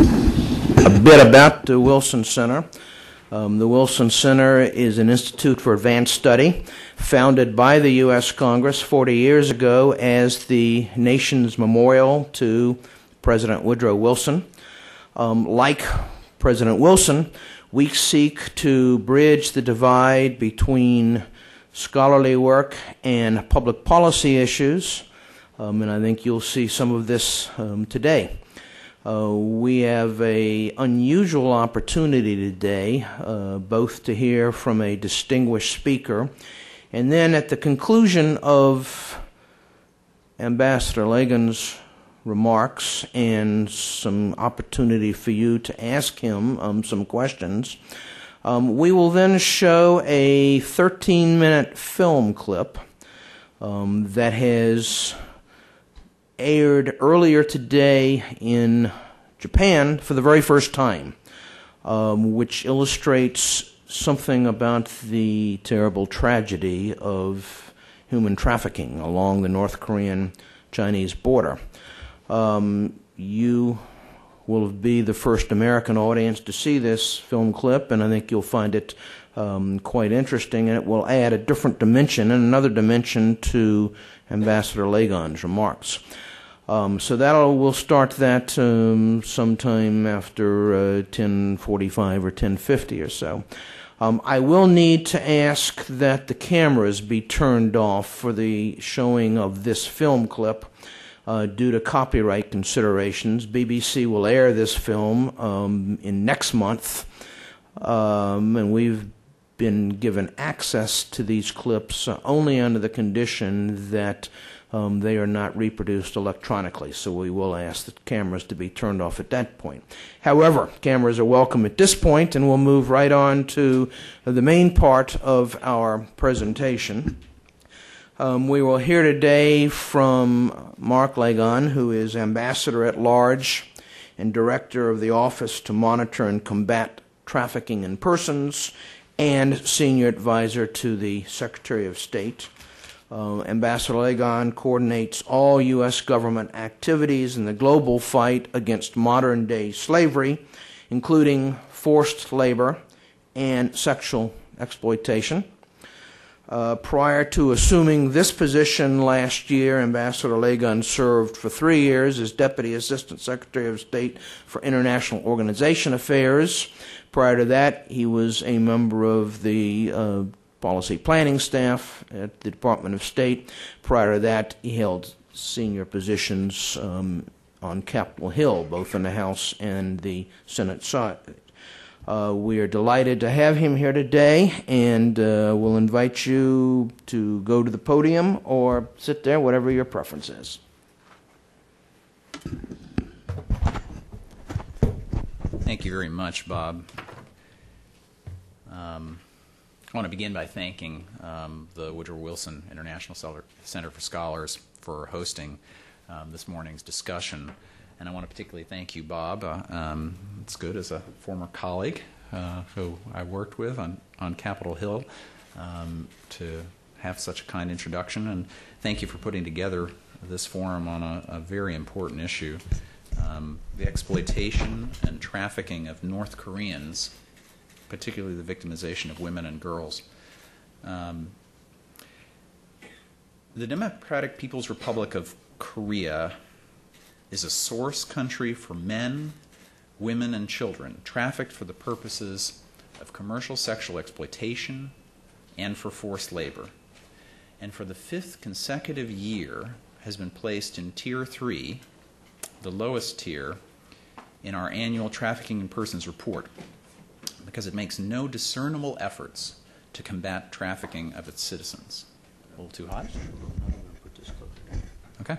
A bit about the Wilson Center. The Wilson Center is an institute for advanced study founded by the U.S. Congress 40 years ago as the nation's memorial to President Woodrow Wilson. Like President Wilson, we seek to bridge the divide between scholarly work and public policy issues, and I think you'll see some of this today. We have an unusual opportunity today, both to hear from a distinguished speaker, and then at the conclusion of Ambassador Lagan's remarks and some opportunity for you to ask him some questions, we will then show a 13-minute film clip that has aired earlier today in Japan for the very first time, which illustrates something about the terrible tragedy of human trafficking along the North Korean-Chinese border. You will be the first American audience to see this film clip, and I think you'll find it quite interesting, and it will add a different dimension and another dimension to Ambassador Lagan's remarks. So we'll start that sometime after 10:45 or 10:50 or so. I will need to ask that the cameras be turned off for the showing of this film clip due to copyright considerations. BBC will air this film in next month, and we've been given access to these clips only under the condition that they are not reproduced electronically, so we will ask the cameras to be turned off at that point. However, cameras are welcome at this point, and we'll move right on to the main part of our presentation. We will hear today from Mark Lagan, who is Ambassador at Large and Director of the Office to Monitor and Combat Trafficking in Persons, and Senior Advisor to the Secretary of State. Ambassador Lagan coordinates all U.S. government activities in the global fight against modern-day slavery, including forced labor and sexual exploitation. Prior to assuming this position last year, Ambassador Lagan served for 3 years as Deputy Assistant Secretary of State for International Organization Affairs. Prior to that, he was a member of the policy planning staff at the Department of State. Prior to that, he held senior positions on Capitol Hill, both in the House and the Senate side. We are delighted to have him here today, and we'll invite you to go to the podium or sit there, whatever your preference is. Thank you very much, Bob. I want to begin by thanking the Woodrow Wilson International Center for Scholars for hosting this morning's discussion. And I want to particularly thank you, Bob. It's good as a former colleague who I worked with on Capitol Hill to have such a kind introduction. And thank you for putting together this forum on a very important issue, the exploitation and trafficking of North Koreans, particularly the victimization of women and girls. The Democratic People's Republic of Korea is a source country for men, women, and children trafficked for the purposes of commercial sexual exploitation and for forced labor. And for the 5th consecutive year has been placed in Tier 3, the lowest tier, in our annual Trafficking in Persons report, because it makes no discernible efforts to combat trafficking of its citizens. A little too hot? Okay.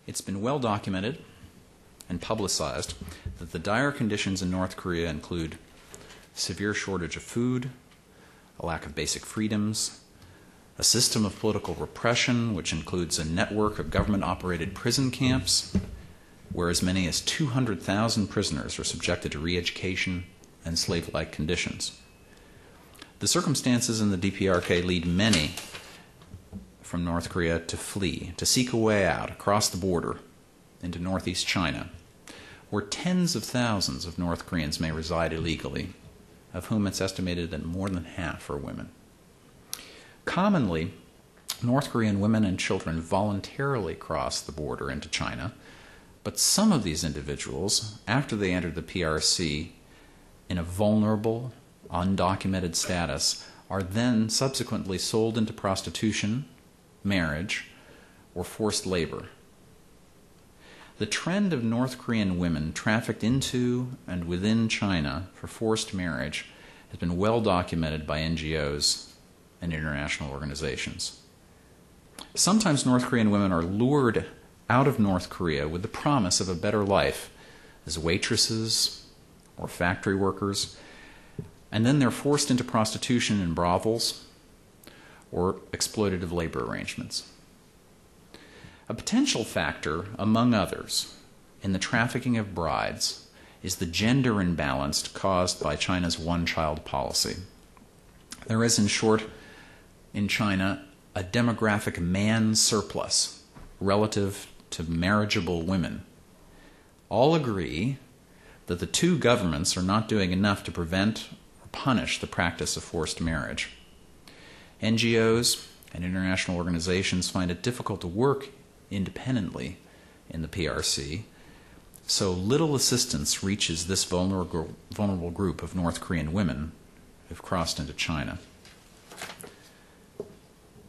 It's been well documented and publicized that the dire conditions in North Korea include severe shortage of food, a lack of basic freedoms, a system of political repression which includes a network of government-operated prison camps, where as many as 200,000 prisoners are subjected to re-education and slave-like conditions. The circumstances in the DPRK lead many from North Korea to flee, to seek a way out across the border into northeast China, where tens of thousands of North Koreans may reside illegally, of whom it's estimated that more than half are women. Commonly, North Korean women and children voluntarily cross the border into China, but some of these individuals, after they enter the PRC in a vulnerable, undocumented status, are then subsequently sold into prostitution, marriage, or forced labor. The trend of North Korean women trafficked into and within China for forced marriage has been well documented by NGOs and international organizations. Sometimes North Korean women are lured out of North Korea with the promise of a better life as waitresses or factory workers, and then they're forced into prostitution in brothels or exploitative labor arrangements. A potential factor, among others, in the trafficking of brides is the gender imbalance caused by China's one-child policy. There is, in short, in China, a demographic man surplus relative to marriageable women. All agree that the two governments are not doing enough to prevent or punish the practice of forced marriage. NGOs and international organizations find it difficult to work independently in the PRC, so little assistance reaches this vulnerable group of North Korean women who've crossed into China.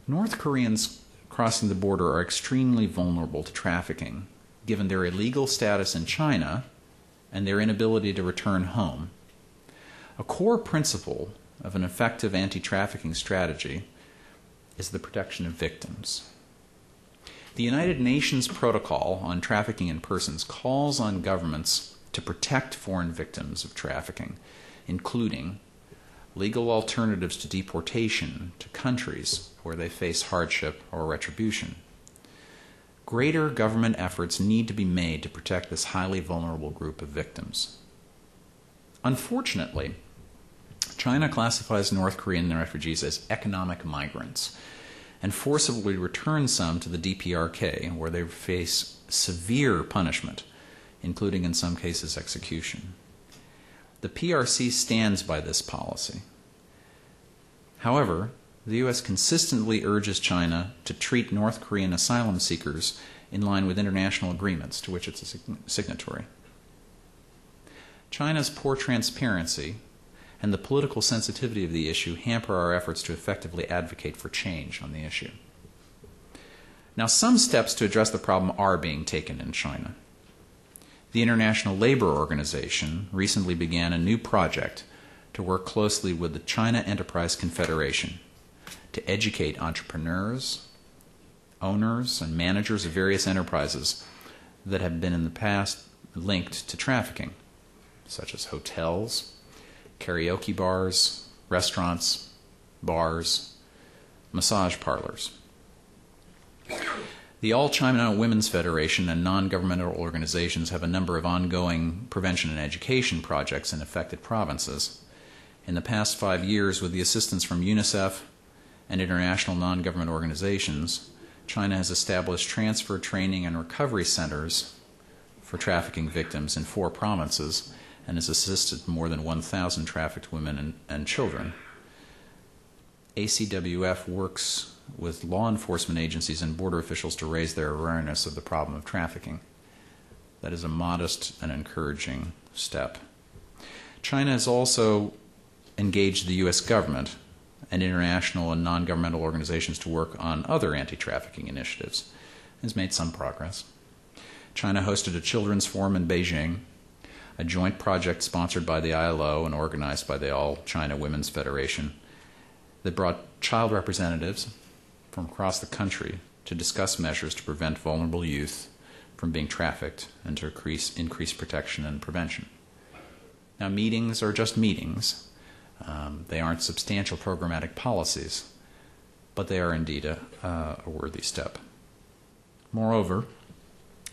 North Koreans crossing the border are extremely vulnerable to trafficking, given their illegal status in China and their inability to return home. A core principle of an effective anti-trafficking strategy is the protection of victims. The United Nations Protocol on Trafficking in Persons calls on governments to protect foreign victims of trafficking, including legal alternatives to deportation to countries where they face hardship or retribution. Greater government efforts need to be made to protect this highly vulnerable group of victims. Unfortunately, China classifies North Korean refugees as economic migrants and forcibly returns some to the DPRK, where they face severe punishment, including in some cases execution. The PRC stands by this policy. However, the U.S. consistently urges China to treat North Korean asylum seekers in line with international agreements to which it's a signatory. China's poor transparency and the political sensitivity of the issue hamper our efforts to effectively advocate for change on the issue. Now, some steps to address the problem are being taken in China. The International Labor Organization recently began a new project to work closely with the China Enterprise Confederation to educate entrepreneurs, owners, and managers of various enterprises that have been in the past linked to trafficking, such as hotels, karaoke bars, restaurants, bars, massage parlors. The All China Women's Federation and non-governmental organizations have a number of ongoing prevention and education projects in affected provinces. In the past 5 years, with the assistance from UNICEF and international non-government organizations, China has established transfer, training, and recovery centers for trafficking victims in 4 provinces and has assisted more than 1,000 trafficked women and children. ACWF works with law enforcement agencies and border officials to raise their awareness of the problem of trafficking. That is a modest and encouraging step. China has also engaged the U.S. government and international and non-governmental organizations to work on other anti-trafficking initiatives. It has made some progress. China hosted a children's forum in Beijing, a joint project sponsored by the ILO and organized by the All China Women's Federation that brought child representatives from across the country to discuss measures to prevent vulnerable youth from being trafficked and to increase protection and prevention. Now, meetings are just meetings. They aren't substantial programmatic policies, but they are indeed a worthy step. Moreover,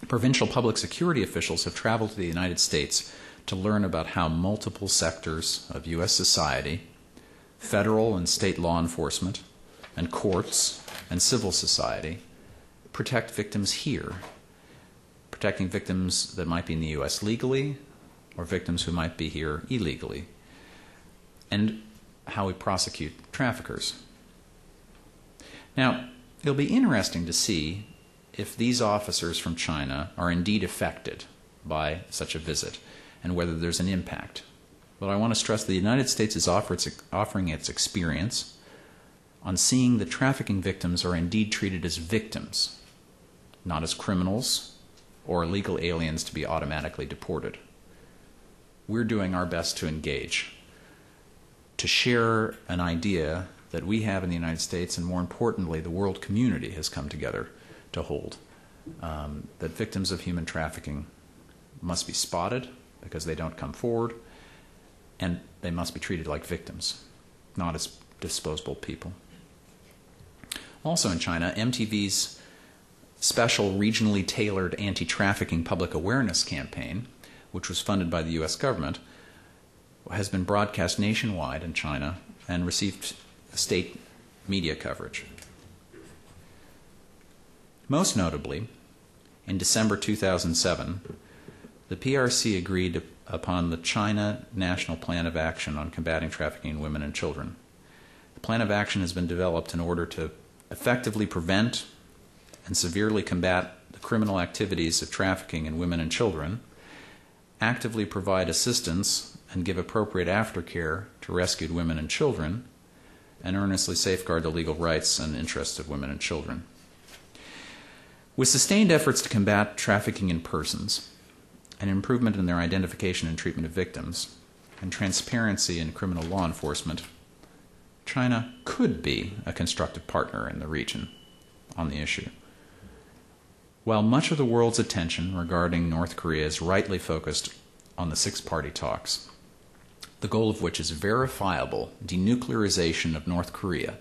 provincial public security officials have traveled to the United States to learn about how multiple sectors of U.S. society, federal and state law enforcement, and courts and civil society protect victims here, protect protecting victims that might be in the U.S. legally or victims who might be here illegally, and how we prosecute traffickers. Now, it'll be interesting to see if these officers from China are indeed affected by such a visit and whether there's an impact. But I want to stress the United States is offering its experience on seeing that trafficking victims are indeed treated as victims, not as criminals or illegal aliens to be automatically deported. We're doing our best to engage, to share an idea that we have in the United States, and more importantly, the world community has come together to hold, that victims of human trafficking must be spotted because they don't come forward, and they must be treated like victims, not as disposable people. Also in China, MTV's special regionally tailored anti-trafficking public awareness campaign, which was funded by the U.S. government, has been broadcast nationwide in China and received state media coverage. Most notably, in December 2007, the PRC agreed upon the China National Plan of Action on combating trafficking in women and children. The plan of action has been developed in order to effectively prevent and severely combat the criminal activities of trafficking in women and children, actively provide assistance and give appropriate aftercare to rescued women and children, and earnestly safeguard the legal rights and interests of women and children. With sustained efforts to combat trafficking in persons, an improvement in their identification and treatment of victims, and transparency in criminal law enforcement, China could be a constructive partner in the region on the issue. While much of the world's attention regarding North Korea is rightly focused on the six-party talks, the goal of which is verifiable denuclearization of North Korea,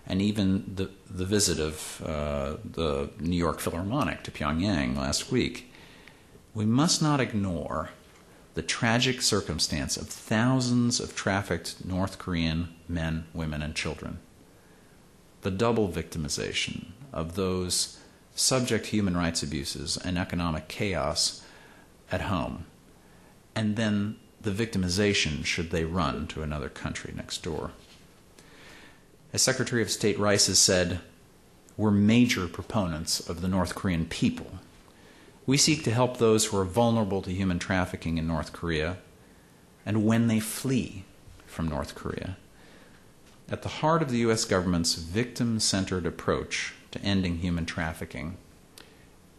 and even the visit of the New York Philharmonic to Pyongyang last week, we must not ignore the tragic circumstance of thousands of trafficked North Korean men, women, and children. The double victimization of those subject to human rights abuses and economic chaos at home, and then the victimization should they run to another country next door. As Secretary of State Rice has said, we're major proponents of the North Korean people. We seek to help those who are vulnerable to human trafficking in North Korea and when they flee from North Korea. At the heart of the U.S. government's victim-centered approach to ending human trafficking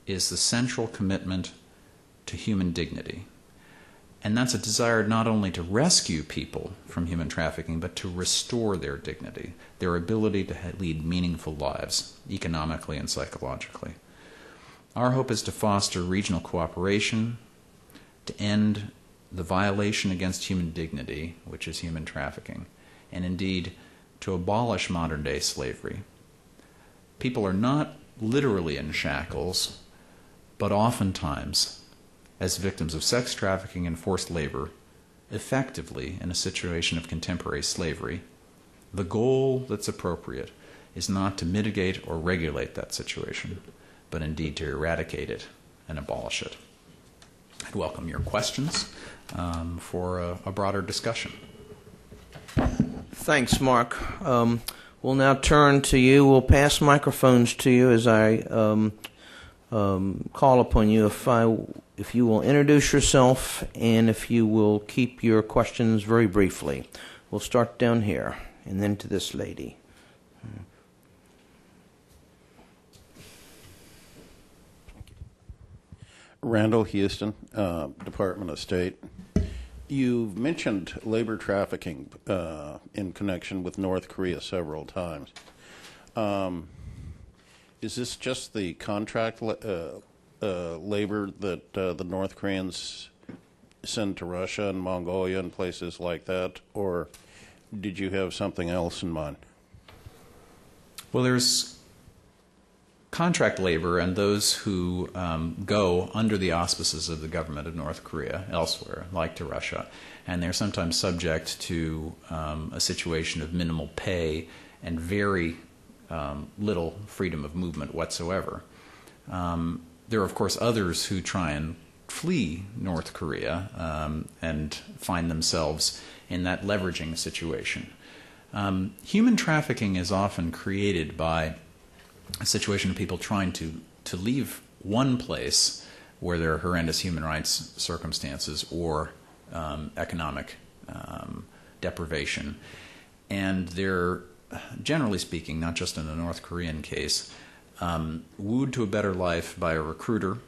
is the central commitment to human dignity. And that's a desire not only to rescue people from human trafficking, but to restore their dignity, their ability to lead meaningful lives, economically and psychologically. Our hope is to foster regional cooperation, to end the violation against human dignity, which is human trafficking, and indeed to abolish modern-day slavery. People are not literally in shackles, but oftentimes, as victims of sex trafficking and forced labor, effectively in a situation of contemporary slavery. The goal that's appropriate is not to mitigate or regulate that situation, but indeed to eradicate it and abolish it. I'd welcome your questions for a broader discussion. Thanks, Mark. We'll now turn to you. We'll pass microphones to you as I call upon you. If you will introduce yourself and if you will keep your questions very briefly. We'll start down here and then to this lady. Randall Houston, Department of State. You've mentioned labor trafficking in connection with North Korea several times. Is this just the contract labor that the North Koreans send to Russia and Mongolia and places like that, or did you have something else in mind? Well, there's contract labor and those who go under the auspices of the government of North Korea elsewhere, like to Russia, and they're sometimes subject to a situation of minimal pay and very little freedom of movement whatsoever. There are, of course, others who try and flee North Korea and find themselves in that leveraging situation. Human trafficking is often created by a situation of people trying to leave one place where there are horrendous human rights circumstances or economic deprivation. And they're, generally speaking, not just in the North Korean case, wooed to a better life by a recruiter,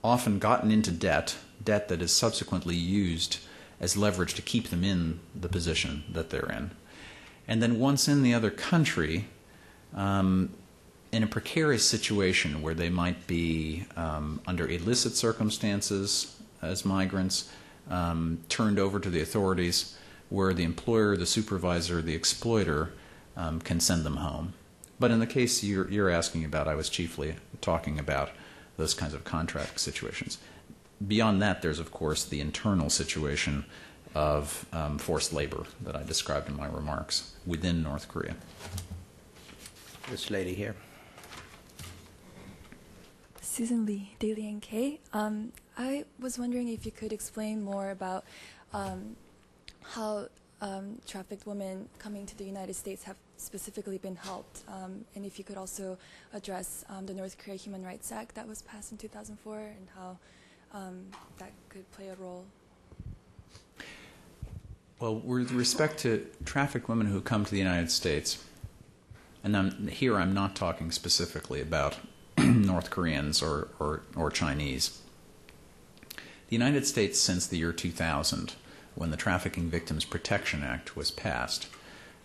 often gotten into debt that is subsequently used as leverage to keep them in the position that they're in. And then once in the other country, in a precarious situation where they might be under illicit circumstances as migrants, turned over to the authorities, where the employer, the supervisor, the exploiter can send them home. But in the case you're asking about, I was chiefly talking about those kinds of contract situations. Beyond that, there's, of course, the internal situation of forced labor that I described in my remarks within North Korea. This lady here. Susan Lee, Daily NK. I was wondering if you could explain more about how trafficked women coming to the United States have specifically been helped, and if you could also address the North Korea Human Rights Act that was passed in 2004 and how that could play a role. Well, with respect to trafficked women who come to the United States, and I'm not talking specifically about North Koreans or Chinese. The United States, since the year 2000, when the Trafficking Victims Protection Act was passed,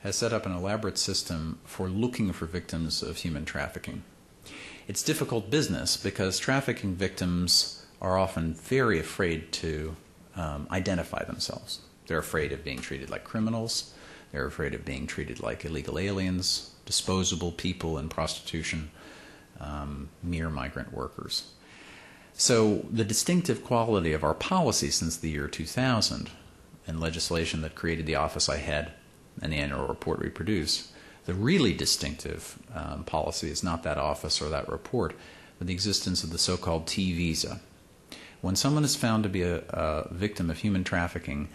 has set up an elaborate system for looking for victims of human trafficking. It's difficult business because trafficking victims are often very afraid to identify themselves. They're afraid of being treated like criminals. They're afraid of being treated like illegal aliens, disposable people in prostitution, mere migrant workers. So the distinctive quality of our policy since the year 2000 and legislation that created the office I head and the annual report we produce, the really distinctive policy is not that office or that report, but the existence of the so-called T visa. When someone is found to be a victim of human trafficking,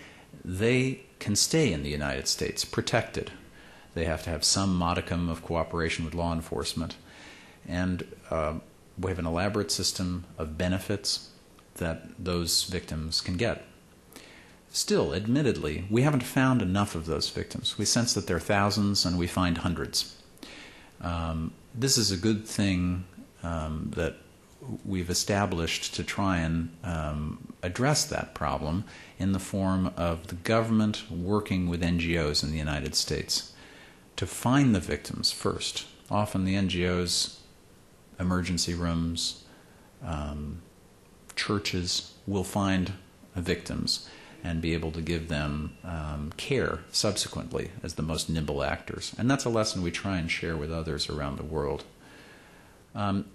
they can stay in the United States protected. They have to have some modicum of cooperation with law enforcement. And we have an elaborate system of benefits that those victims can get. Still, admittedly, we haven't found enough of those victims. We sense that there are thousands and we find hundreds. This is a good thing that we've established to try and address that problem in the form of the government working with NGOs in the United States to find the victims first. Often the NGOs, emergency rooms, churches will find victims and be able to give them care subsequently as the most nimble actors. And that's a lesson we try and share with others around the world.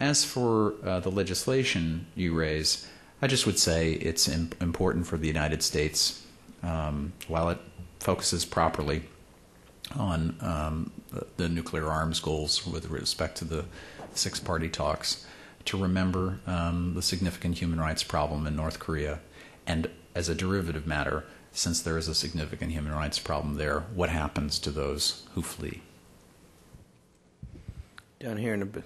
As for the legislation you raise, I just would say it's important for the United States, while it focuses properly on the nuclear arms goals with respect to the six-party talks, to remember the significant human rights problem in North Korea, and as a derivative matter, since there is a significant human rights problem there, what happens to those who flee? Down here in a bit.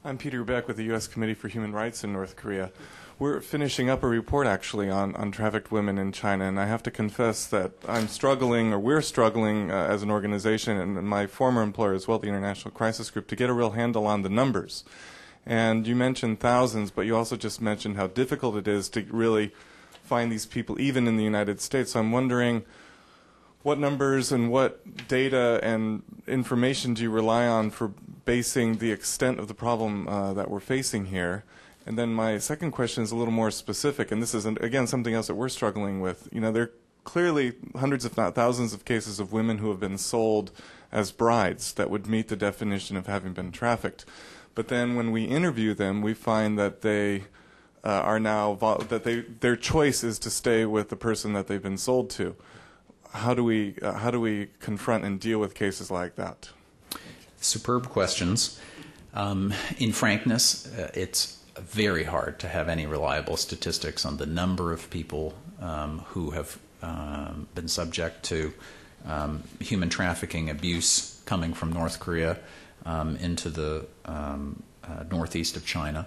I'm Peter Beck with the U.S. Committee for Human Rights in North Korea. We're finishing up a report, actually, on trafficked women in China, and I have to confess that I'm struggling, or we're struggling as an organization, and my former employer as well, the International Crisis Group, to get a real handle on the numbers. And you mentioned thousands, but you also just mentioned how difficult it is to really find these people, even in the United States. So I'm wondering, what numbers and what data and information do you rely on for basing the extent of the problem that we're facing here? And then my second question is a little more specific, and this is, again, something else that we're struggling with. You know, there are clearly hundreds, if not thousands, of cases of women who have been sold as brides that would meet the definition of having been trafficked. But then when we interview them, we find that they are now, their choice is to stay with the person that they've been sold to. How do we confront and deal with cases like that? Superb questions. In frankness, it's very hard to have any reliable statistics on the number of people who have been subject to human trafficking abuse coming from North Korea into the northeast of China.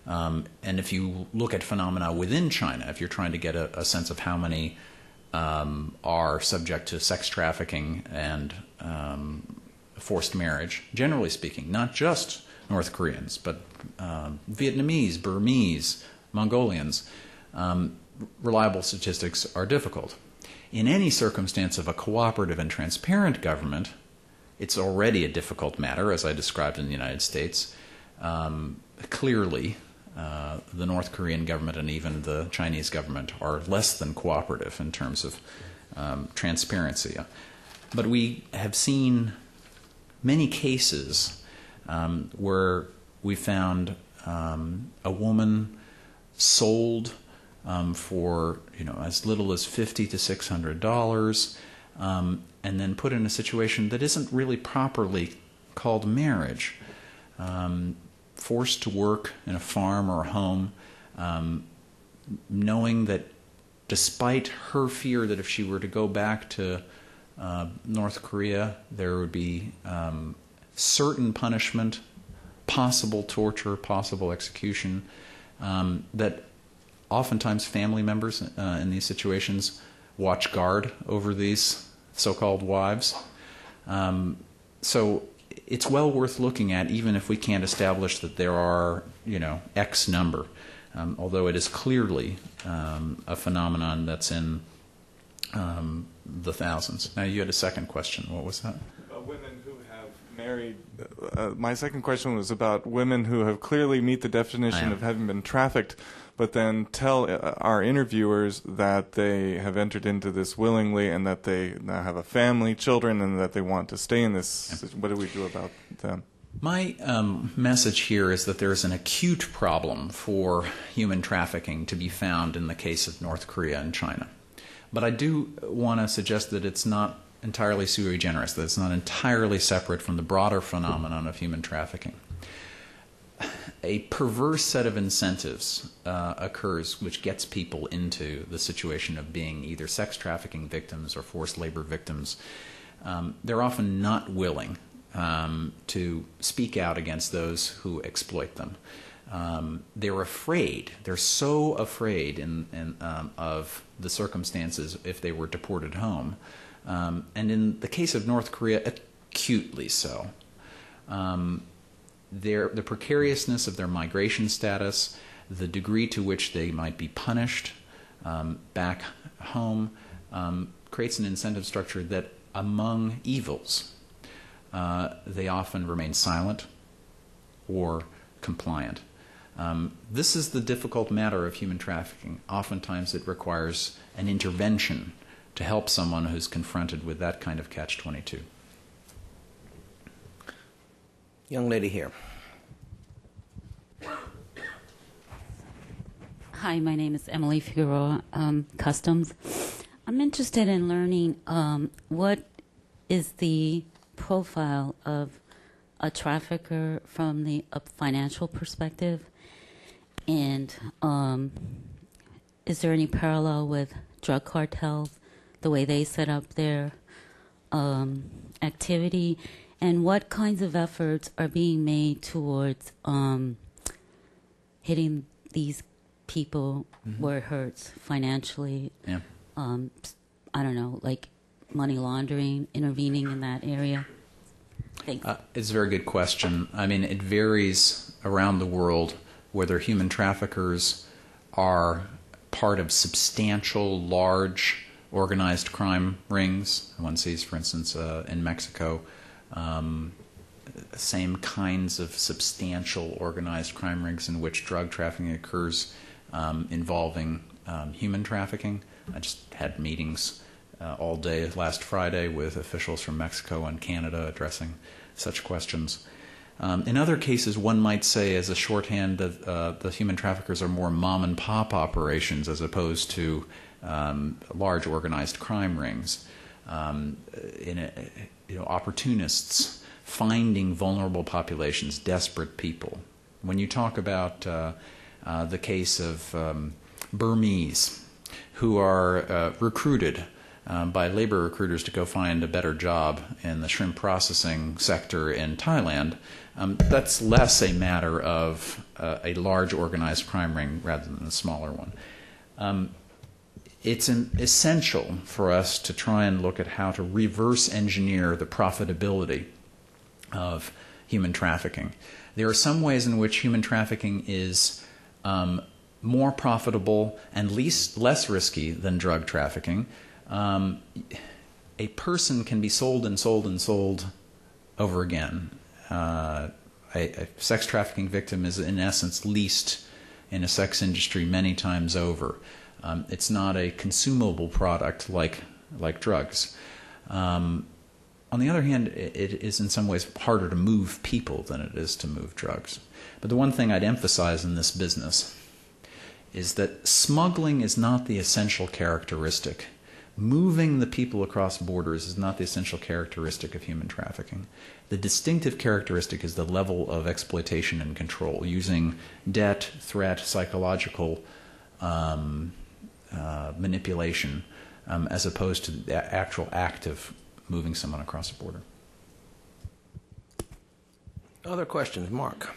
And if you look at phenomena within China, if you're trying to get a sense of how many are subject to sex trafficking and forced marriage, generally speaking, not just North Koreans, but Vietnamese, Burmese, Mongolians, reliable statistics are difficult. In any circumstance of a cooperative and transparent government, it's already a difficult matter, as I described in the United States. Clearly, the North Korean government and even the Chinese government are less than cooperative in terms of transparency. But we have seen many cases where we found a woman sold for as little as $50 to $600, and then put in a situation that isn't really properly called marriage. Forced to work in a farm or a home, knowing that despite her fear that if she were to go back to North Korea, there would be certain punishment, possible torture, possible execution, that oftentimes family members in these situations watch guard over these so-called wives. So it's well worth looking at, even if we can't establish that there are, X number, although it is clearly a phenomenon that's in the thousands. Now, you had a second question. What was that? Women who have married. My second question was about women who have clearly meet the definition of having been trafficked, but then tell our interviewers that they have entered into this willingly and that they now have a family, children, and that they want to stay in this. What do we do about them? My message here is that there is an acute problem for human trafficking to be found in the case of North Korea and China. But I do want to suggest that it's not entirely sui generis, that it's not entirely separate from the broader phenomenon of human trafficking. A perverse set of incentives occurs which gets people into the situation of being either sex trafficking victims or forced labor victims. They're often not willing to speak out against those who exploit them. They're afraid. They're so afraid of the circumstances if they were deported home. And in the case of North Korea, acutely so. The precariousness of their migration status, the degree to which they might be punished back home, creates an incentive structure that, among evils, they often remain silent or compliant. This is the difficult matter of human trafficking. Oftentimes it requires an intervention to help someone who's confronted with that kind of catch-22. Young lady here. Hi, my name is Emily Figueroa, Customs. I'm interested in learning what is the profile of a trafficker from the financial perspective, and is there any parallel with drug cartels, the way they set up their activity, and what kinds of efforts are being made towards hitting these people where it hurts financially? Yeah. I don't know, like money laundering, intervening in that area? Thanks. It's a very good question. I mean, it varies around the world whether human traffickers are part of substantial, large, organized crime rings. One sees, for instance, in Mexico, same kinds of substantial organized crime rings in which drug trafficking occurs involving human trafficking. I just had meetings all day last Friday with officials from Mexico and Canada addressing such questions. In other cases, one might say as a shorthand that the human traffickers are more mom-and-pop operations as opposed to large organized crime rings. Opportunists finding vulnerable populations, desperate people. When you talk about the case of Burmese who are recruited by labor recruiters to go find a better job in the shrimp processing sector in Thailand, that's less a matter of a large organized crime ring rather than a smaller one. It's essential for us to try and look at how to reverse engineer the profitability of human trafficking. There are some ways in which human trafficking is more profitable and less risky than drug trafficking. A person can be sold and sold and sold over again. A sex trafficking victim is, in essence, leased in a sex industry many times over. It's not a consumable product like drugs. On the other hand, it is in some ways harder to move people than it is to move drugs. But the one thing I'd emphasize in this business is that smuggling is not the essential characteristic. Moving the people across borders is not the essential characteristic of human trafficking. The distinctive characteristic is the level of exploitation and control, using debt, threat, psychological manipulation, as opposed to the actual act of moving someone across a border. Other questions? Mark.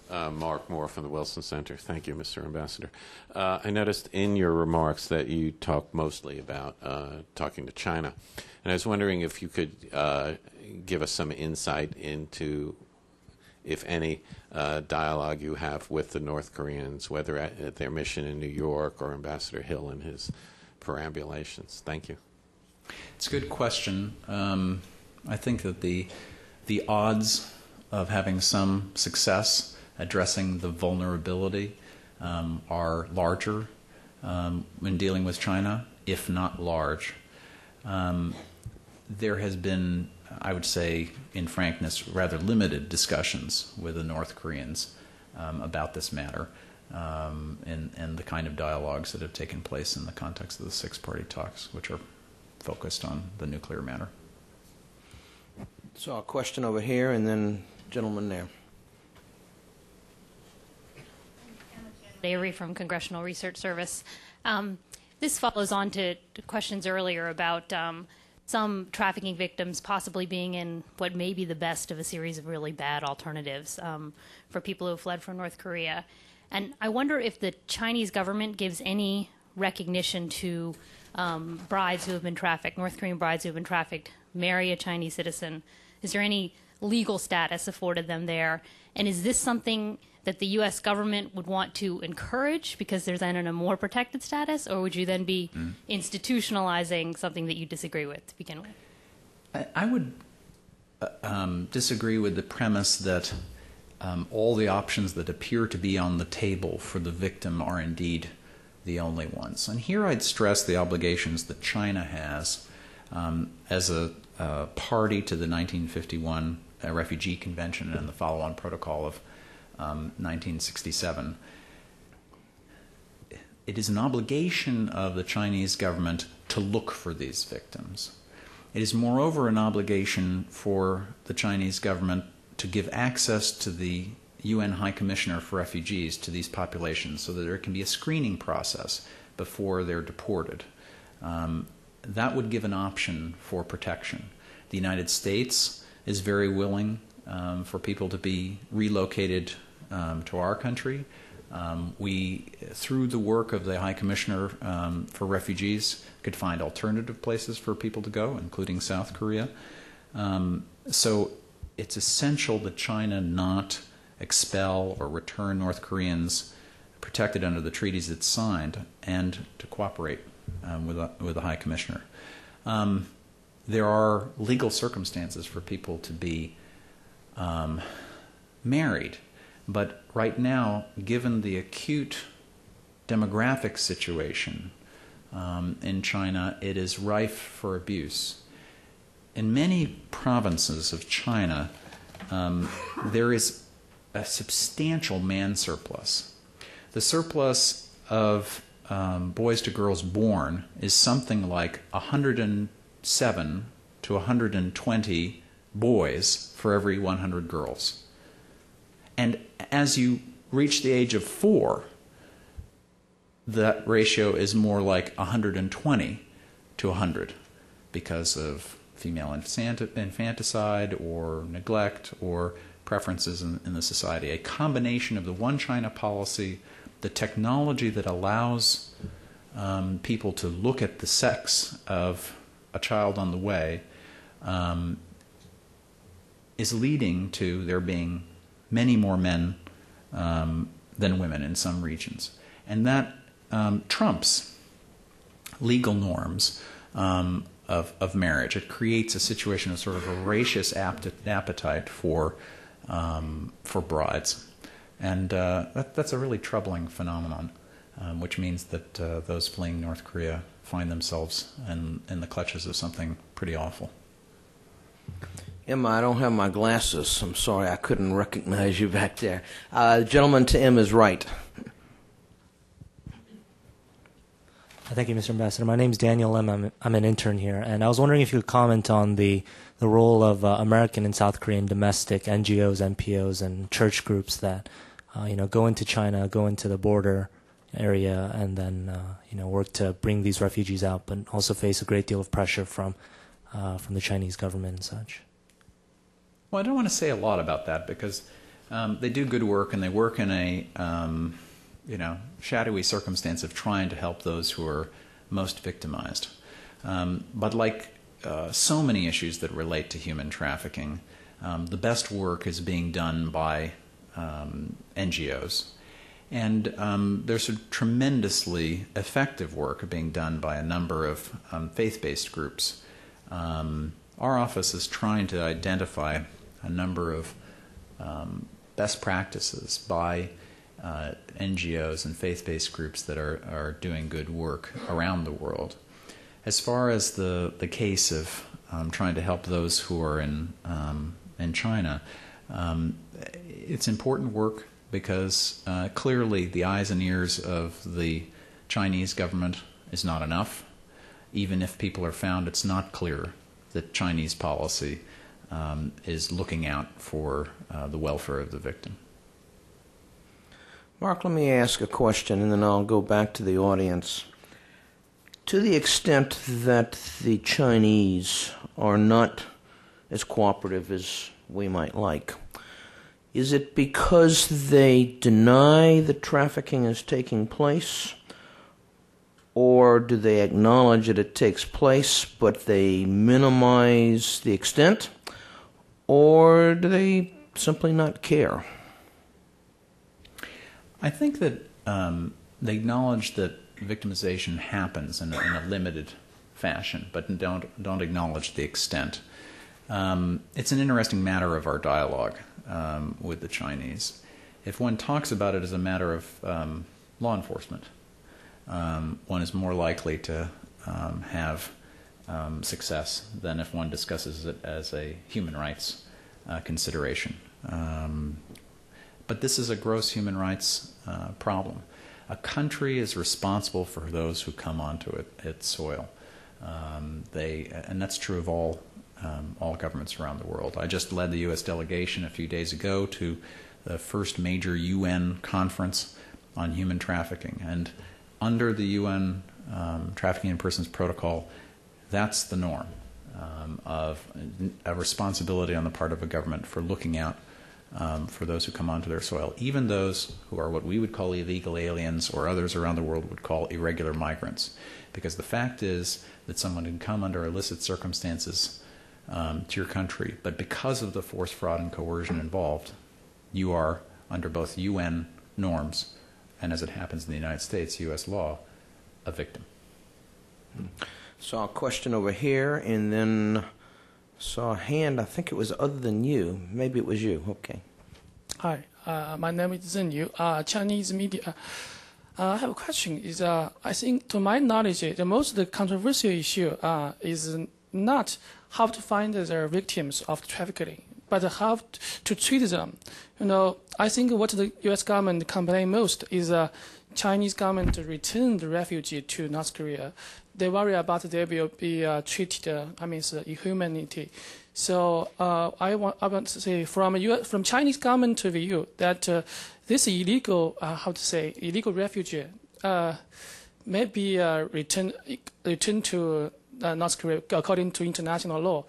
Mark Moore from the Wilson Center. Thank you, Mr. Ambassador. I noticed in your remarks that you talked mostly about talking to China. And I was wondering if you could give us some insight into, if any, dialogue you have with the North Koreans, whether at their mission in New York or Ambassador Hill in his perambulations. Thank you. It's a good question. I think that the odds of having some success addressing the vulnerability are larger when dealing with China, if not large. There has been, I would say, in frankness, rather limited discussions with the North Koreans about this matter and the kind of dialogues that have taken place in the context of the six-party talks, which are focused on the nuclear matter. So a question over here, and then gentleman there. Avery from Congressional Research Service. This follows on to questions earlier about some trafficking victims possibly being in what may be the best of a series of really bad alternatives for people who have fled from North Korea. And I wonder if the Chinese government gives any recognition to brides who have been trafficked, North Korean brides who have been trafficked, marry a Chinese citizen. Is there any legal status afforded them there? And is this something that the U.S. government would want to encourage because they're then in a more protected status, or would you then be institutionalizing something that you disagree with to begin with? I would disagree with the premise that all the options that appear to be on the table for the victim are indeed the only ones. And here I'd stress the obligations that China has as a party to the 1951 Refugee Convention and the follow-on protocol of 1967. It is an obligation of the Chinese government to look for these victims. It is moreover an obligation for the Chinese government to give access to the UN High Commissioner for Refugees to these populations so that there can be a screening process before they're deported. That would give an option for protection. The United States is very willing for people to be relocated to our country. We, through the work of the High Commissioner for Refugees, could find alternative places for people to go, including South Korea. So it's essential that China not expel or return North Koreans protected under the treaties it's signed, and to cooperate with the High Commissioner. There are legal circumstances for people to be married, but right now, given the acute demographic situation in China, it is rife for abuse. In many provinces of China, there is a substantial man surplus. The surplus of boys to girls born is something like 120 107 to 120 boys for every 100 girls. And as you reach the age of 4, that ratio is more like 120 to 100 because of female infanticide or neglect or preferences in the society. A combination of the One China policy, the technology that allows people to look at the sex of a child on the way, is leading to there being many more men than women in some regions. And that trumps legal norms of marriage. It creates a situation of sort of a voracious appetite for brides. And that's a really troubling phenomenon, which means that those fleeing North Korea find themselves in the clutches of something pretty awful. Emma, I don't have my glasses. I'm sorry, I couldn't recognize you back there. The gentleman to Emma's right. Thank you, Mr. Ambassador. My name is Daniel M. I'm an intern here, and I was wondering if you could comment on the role of American and South Korean domestic NGOs, NPOs, and church groups that go into China, go into the border area, and then work to bring these refugees out, but also face a great deal of pressure from the Chinese government and such. Well, I don't want to say a lot about that because they do good work, and they work in a shadowy circumstance of trying to help those who are most victimized. But like so many issues that relate to human trafficking, the best work is being done by NGOs. And there's a tremendously effective work being done by a number of faith-based groups. Our office is trying to identify a number of best practices by NGOs and faith-based groups that are doing good work around the world. As far as the case of trying to help those who are in China, it's important work because clearly the eyes and ears of the Chinese government is not enough. Even if people are found, it's not clear that Chinese policy is looking out for the welfare of the victim. Mark, let me ask a question, and then I'll go back to the audience. To the extent that the Chinese are not as cooperative as we might like, is it because they deny that trafficking is taking place, or do they acknowledge that it takes place but they minimize the extent, or do they simply not care? I think that they acknowledge that victimization happens in a limited fashion, but don't acknowledge the extent. It's an interesting matter of our dialogue with the Chinese. If one talks about it as a matter of law enforcement, one is more likely to have success than if one discusses it as a human rights consideration. But this is a gross human rights problem. A country is responsible for those who come onto its soil. And that's true of all governments around the world. I just led the U.S. delegation a few days ago to the first major UN conference on human trafficking. And under the UN Trafficking in Persons Protocol, that's the norm of a responsibility on the part of a government for looking out for those who come onto their soil, even those who are what we would call illegal aliens or others around the world would call irregular migrants. Because the fact is that someone can come under illicit circumstances to your country, but because of the force, fraud, and coercion involved, you are, under both UN norms and, as it happens in the United States, U.S. law, a victim. Saw a question over here, and then saw a hand. I think it was other than you. Maybe it was you. Okay. Hi, my name is Zhen Yu, Chinese media. I have a question. I think, to my knowledge, the most controversial issue is not how to find the victims of trafficking, but how to treat them. I think what the U.S. government complains most is Chinese government return the refugee to North Korea. they worry about they will be treated, inhumanity. So I want to say from Chinese government view that this illegal refugee may be returned to North Korea according to international law.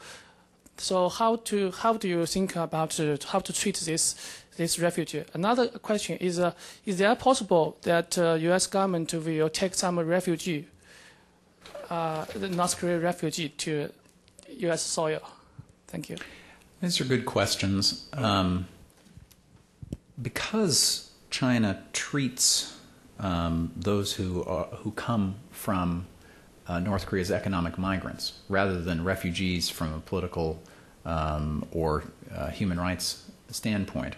So how do you think about how to treat this refugee? Another question is there possible that U.S. government will take some refugee, the North Korean refugee, to U.S. soil? Thank you. These are good questions. Because China treats those who come from North Korea's economic migrants rather than refugees from a political or human rights standpoint,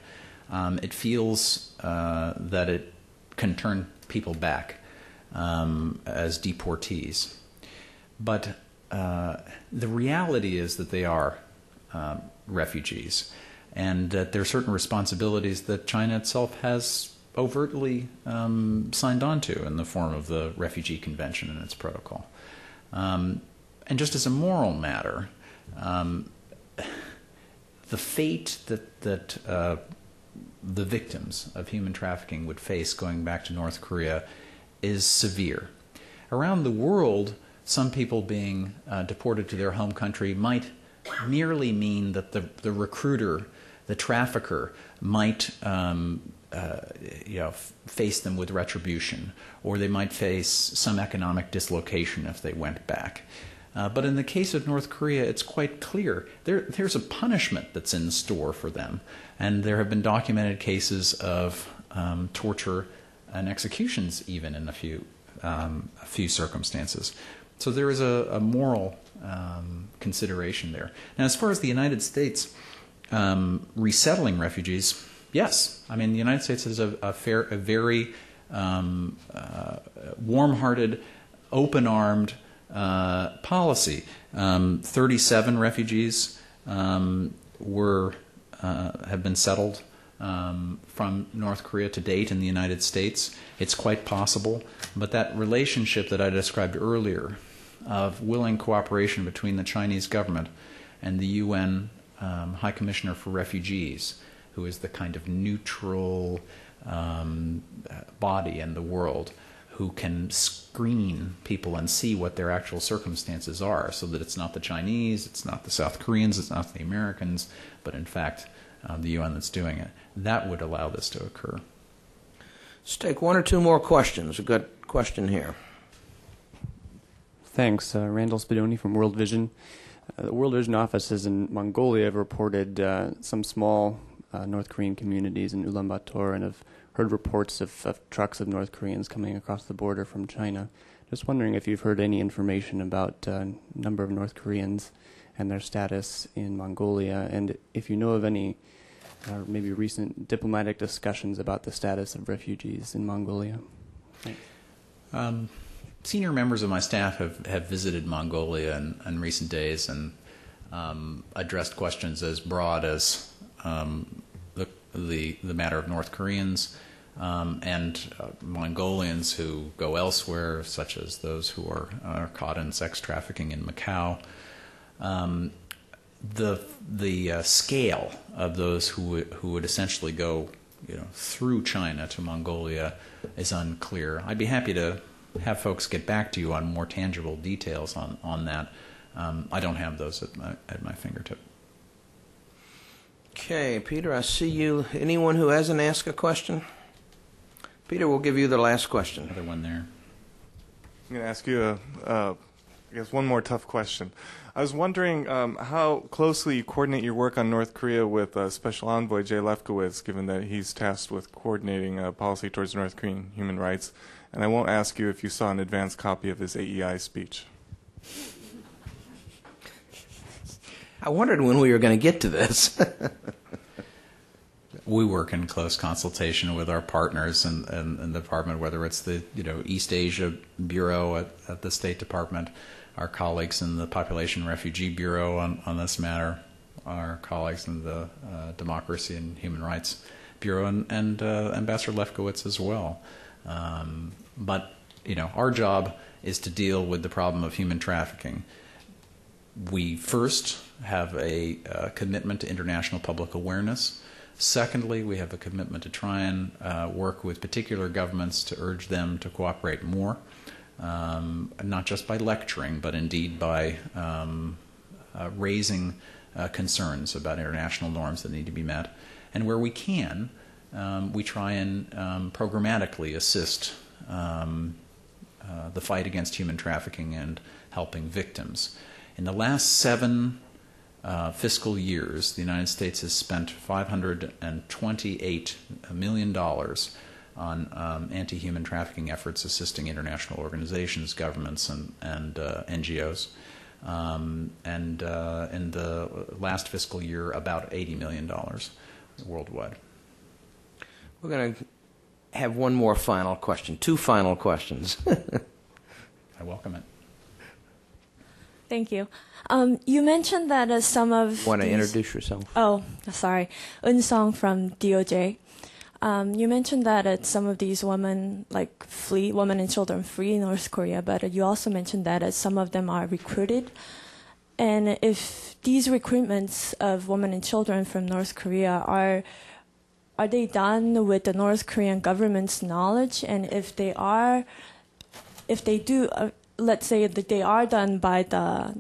it feels that it can turn people back as deportees. But the reality is that they are refugees, and that there are certain responsibilities that China itself has overtly signed on to in the form of the Refugee Convention and its protocol. And just as a moral matter, the fate that the victims of human trafficking would face going back to North Korea is severe. Around the world, some people being deported to their home country might merely mean that the recruiter, the trafficker, might face them with retribution, or they might face some economic dislocation if they went back. But in the case of North Korea, it's quite clear. There's a punishment that's in store for them, and there have been documented cases of torture and executions even in a few circumstances. So there is a moral consideration there. Now, as far as the United States resettling refugees, yes. I mean, the United States has a very warm-hearted, open-armed policy. 37 refugees have been settled from North Korea to date in the United States. It's quite possible, but that relationship that I described earlier of willing cooperation between the Chinese government and the UN High Commissioner for Refugees, who is the kind of neutral body in the world who can screen people and see what their actual circumstances are, so that it's not the Chinese, it's not the South Koreans, it's not the Americans, but in fact the UN that's doing it. That would allow this to occur. Let's take one or two more questions. We've got a question here. Thanks. Randall Spadoni from World Vision. The World Vision offices in Mongolia have reported some small North Korean communities in Ulaanbaatar, and have heard reports of trucks of North Koreans coming across the border from China. Just wondering if you've heard any information about number of North Koreans and their status in Mongolia, and if you know of any maybe recent diplomatic discussions about the status of refugees in Mongolia. Thanks. Senior members of my staff have visited Mongolia in recent days and addressed questions as broad as the matter of North Koreans and Mongolians who go elsewhere, such as those who are caught in sex trafficking in Macau. The scale of those who would essentially go through China to Mongolia is unclear. I'd be happy to have folks get back to you on more tangible details on that. I don't have those at my fingertip. Okay, Peter, I see you. Anyone who hasn't asked a question? Peter, we'll give you the last question. Another one there. I'm going to ask you, I guess, one more tough question. I was wondering how closely you coordinate your work on North Korea with Special Envoy Jay Lefkowitz, given that he's tasked with coordinating policy towards North Korean human rights. And I won't ask you if you saw an advance copy of his AEI speech. I wondered when we were going to get to this. We work in close consultation with our partners in the department, whether it's the East Asia Bureau at the State Department, our colleagues in the Population Refugee Bureau on this matter, our colleagues in the Democracy and Human Rights Bureau, and Ambassador Lefkowitz as well. But our job is to deal with the problem of human trafficking. We first have a commitment to international public awareness. Secondly, we have a commitment to try and work with particular governments to urge them to cooperate more, not just by lecturing, but indeed by raising concerns about international norms that need to be met. And where we can, we try and programmatically assist the fight against human trafficking and helping victims. In the last 7 fiscal years, the United States has spent $528 million on anti-human trafficking efforts assisting international organizations, governments, and NGOs. And in the last fiscal year, about $80 million worldwide. We're going to have one more final question, 2 final questions. I welcome it. Thank you. You mentioned that some of Want to introduce yourself? Oh, sorry. Eun Song from DOJ. You mentioned that some of these women women and children flee North Korea, but you also mentioned that some of them are recruited. And if these recruitments of women and children from North Korea are they done with the North Korean government's knowledge? And if they do, let's say that they are done by the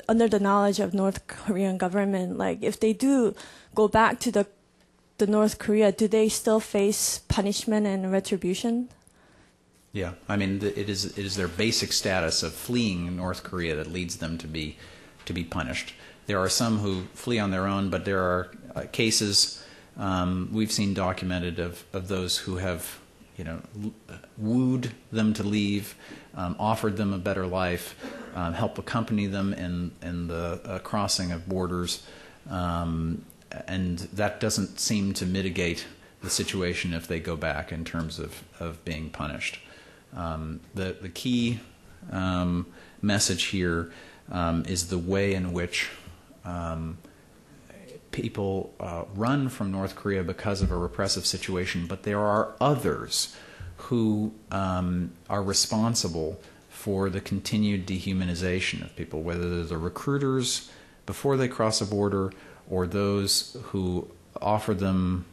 under the knowledge of North Korean government, like if they do go back to the North Korea, do they still face punishment and retribution? Yeah, I mean, it is their basic status of fleeing North Korea that leads them to be punished. There are some who flee on their own, but there are cases we've seen documented of those who have wooed them to leave, offered them a better life, helped accompany them in the crossing of borders, and that doesn't seem to mitigate the situation if they go back in terms of being punished. The key message here is the way in which people run from North Korea because of a repressive situation, but there are others who are responsible for the continued dehumanization of people, whether they're the recruiters before they cross a border or those who offer them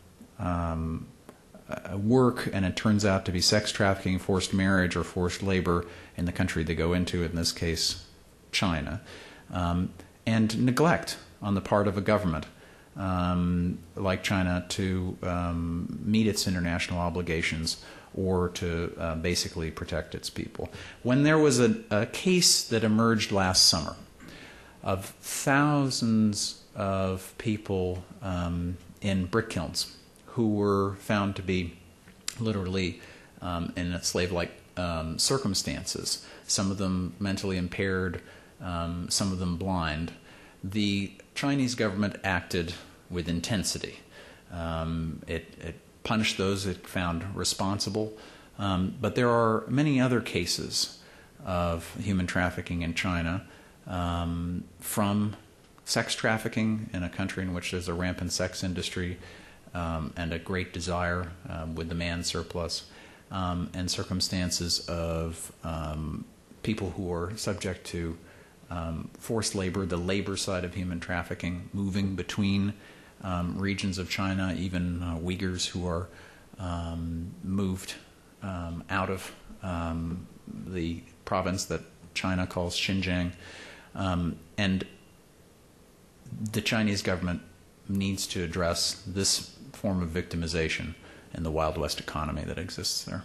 work and it turns out to be sex trafficking, forced marriage, or forced labor in the country they go into, in this case, China, and neglect on the part of a government like China to meet its international obligations or to basically protect its people. When there was a case that emerged last summer of thousands of people in brick kilns who were found to be literally in slave-like circumstances, some of them mentally impaired, some of them blind, the Chinese government acted with intensity. It punished those it found responsible, but there are many other cases of human trafficking in China, from sex trafficking in a country in which there's a rampant sex industry and a great desire with demand surplus, and circumstances of people who are subject to forced labor, the labor side of human trafficking, moving between regions of China, even Uyghurs who are moved out of the province that China calls Xinjiang. And the Chinese government needs to address this form of victimization in the Wild West economy that exists there.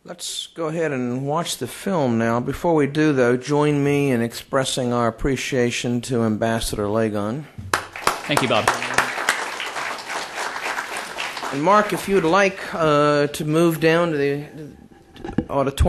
Let's go ahead and watch the film now. Before we do, though, join me in expressing our appreciation to Ambassador Legon. Thank you, Bob. And Mark, if you'd like to move down to the auditorium.